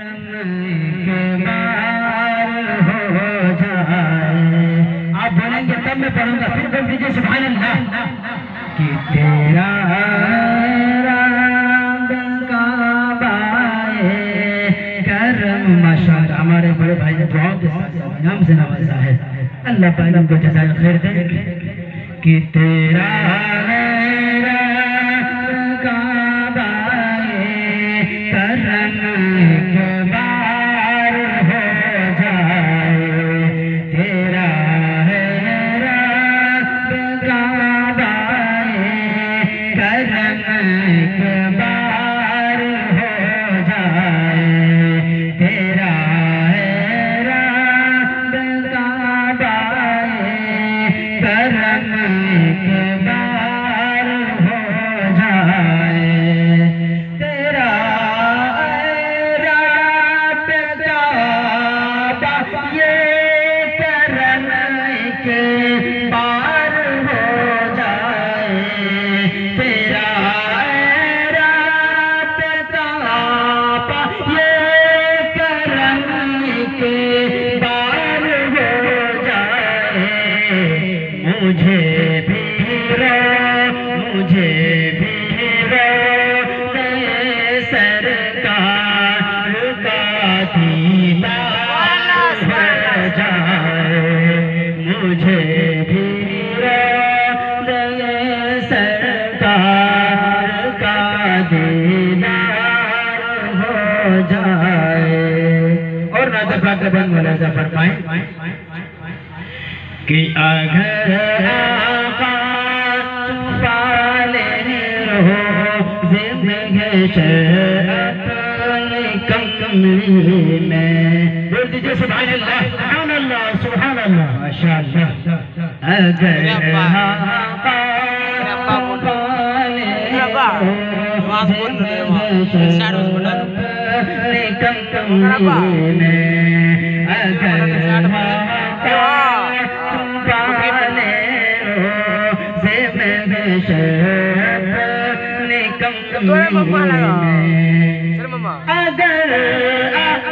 आप बोलेंगे तब मैं पढ़ूंगा, फिर बोल दीजिए सुभान अल्लाह। कि तेरा माशाअल्लाह हमारे बड़े भाई ने दुआओं के साथ नाम से नवाजा है, अल्लाह पाक उनको जज़ाए खैर दे। कि तेरा कि अगर आका छुपा ले रोज़े में कमली में, बोल दीजिए सुभान अल्लाह सुभान अल्लाह सुभान अल्लाह माशाअल्लाह। अगर आका छुपा ले कमली में, अगर अगर आपका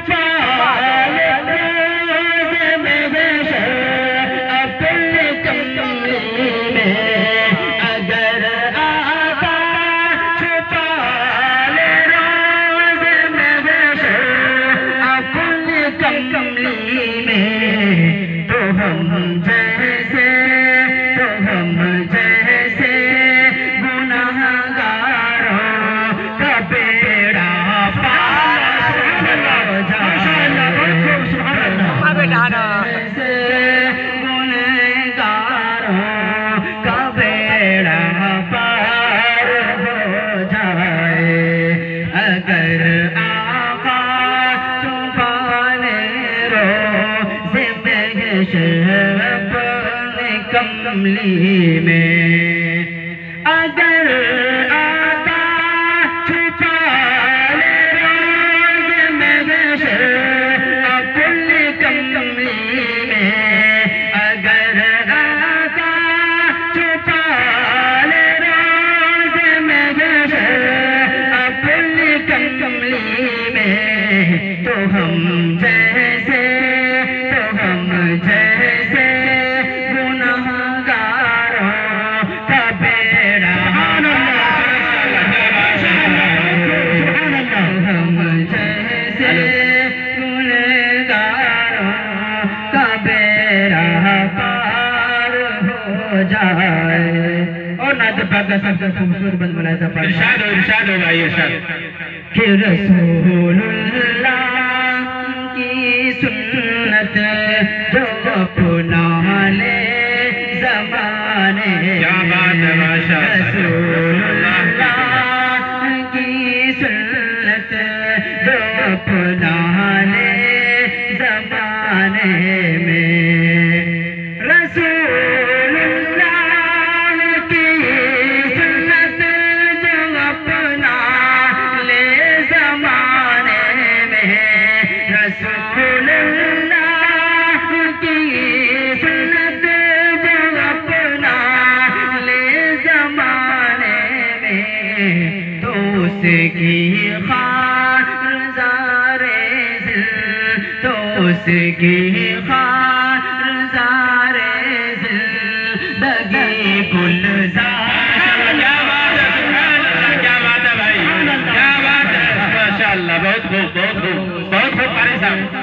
छुपा ले रोज़े में अपने कमली में, अगर आपका छुपा ले रोज़े में अपने कमली में, तो हम जैसे कमली में, अगर आका छुपा ले रोज़े में अपनी कमली में, अगर आका छुपा ले रोज़े में अपनी कमली में, तो हम जैसे सबसे खूबसूरत बंद बनाया था। इरशाद हो भाई इरशाद। कि रसूलुल्लाह की सुन्नत जो अपना ले ज़माने, क्या बात है माशाअल्लाह। रसूलुल्लाह की सुन्नत जो अपना ले ज़माने में, की खातिर उसकी खारज़ारे ज़िंदगी गुलज़ार। क्या बात है, क्या बात है भाई, क्या बात है, माशाअल्लाह, बहुत खूब, बहुत खूब, बहुत खूब।